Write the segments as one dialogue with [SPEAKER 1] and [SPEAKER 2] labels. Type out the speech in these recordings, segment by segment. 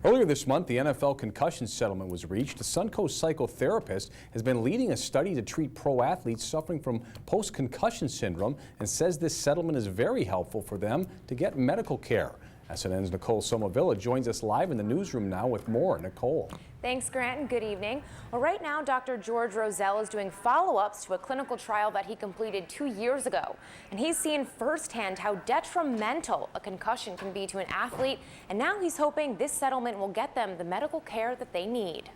[SPEAKER 1] Earlier this month, the NFL concussion settlement was reached. A Suncoast psychotherapist has been leading a study to treat pro athletes suffering from post-concussion syndrome and says this settlement is very helpful for them to get medical care. SNN's Nicole Somavilla joins us live in the newsroom now with more. Nicole.
[SPEAKER 2] Thanks, Grant, and good evening. Well, right now, Dr. George Roselle is doing follow-ups to a clinical trial that he completed 2 years ago. And he's seen firsthand how detrimental a concussion can be to an athlete. And now he's hoping this settlement will get them the medical care that they need.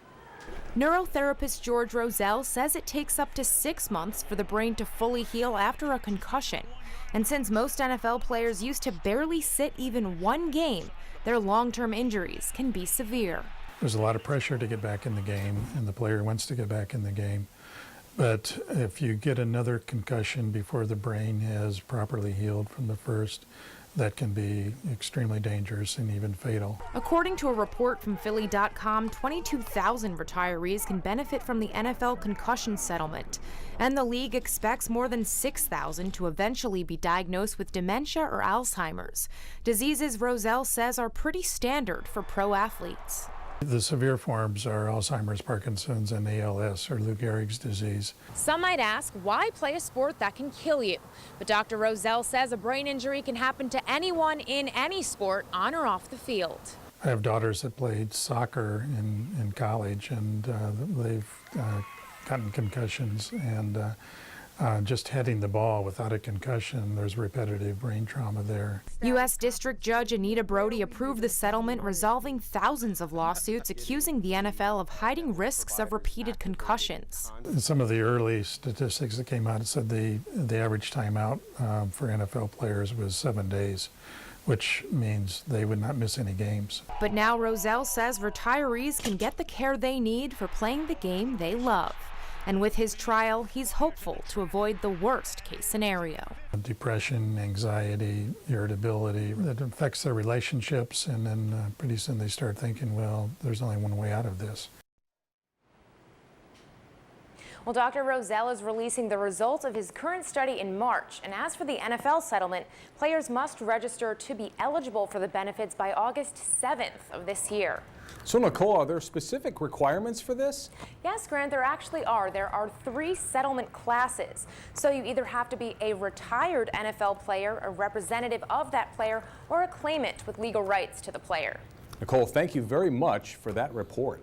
[SPEAKER 3] Neurotherapist George Roselle says it takes up to 6 months for the brain to fully heal after a concussion. And since most NFL players used to barely sit even one game, their long-term injuries can be severe.
[SPEAKER 4] There's a lot of pressure to get back in the game, and the player wants to get back in the game. But if you get another concussion before the brain has properly healed from the first, that can be extremely dangerous and even fatal.
[SPEAKER 3] According to a report from Philly.com, 22,000 retirees can benefit from the NFL concussion settlement. And the league expects more than 6,000 to eventually be diagnosed with dementia or Alzheimer's, diseases Roselle says are pretty standard for pro athletes.
[SPEAKER 4] The severe forms are Alzheimer's, Parkinson's, and ALS, or Lou Gehrig's disease.
[SPEAKER 3] Some might ask, why play a sport that can kill you? But Dr. Roselle says a brain injury can happen to anyone in any sport, on or off the field.
[SPEAKER 4] I have daughters that played soccer in college, and they've gotten concussions, and just heading the ball without a concussion, there's repetitive brain trauma there.
[SPEAKER 3] U.S. District Judge Anita Brody approved the settlement, resolving thousands of lawsuits accusing the NFL of hiding risks of repeated concussions.
[SPEAKER 4] Some of the early statistics that came out said the average timeout for NFL players was 7 days, which means they would not miss any games.
[SPEAKER 3] But now Roselle says retirees can get the care they need for playing the game they love. And with his trial, he's hopeful to avoid the worst case scenario.
[SPEAKER 4] Depression, anxiety, irritability, that affects their relationships, and then pretty soon they start thinking, well, there's only one way out of this.
[SPEAKER 2] Well, Dr. Roselle is releasing the results of his current study in March. And as for the NFL settlement, players must register to be eligible for the benefits by August 7th of this year.
[SPEAKER 1] So, Nicole, are there specific requirements for this? Yes,
[SPEAKER 2] Grant, there actually are. There are 3 settlement classes. So you either have to be a retired NFL player, a representative of that player, or a claimant with legal rights to the player.
[SPEAKER 1] Nicole, thank you very much for that report.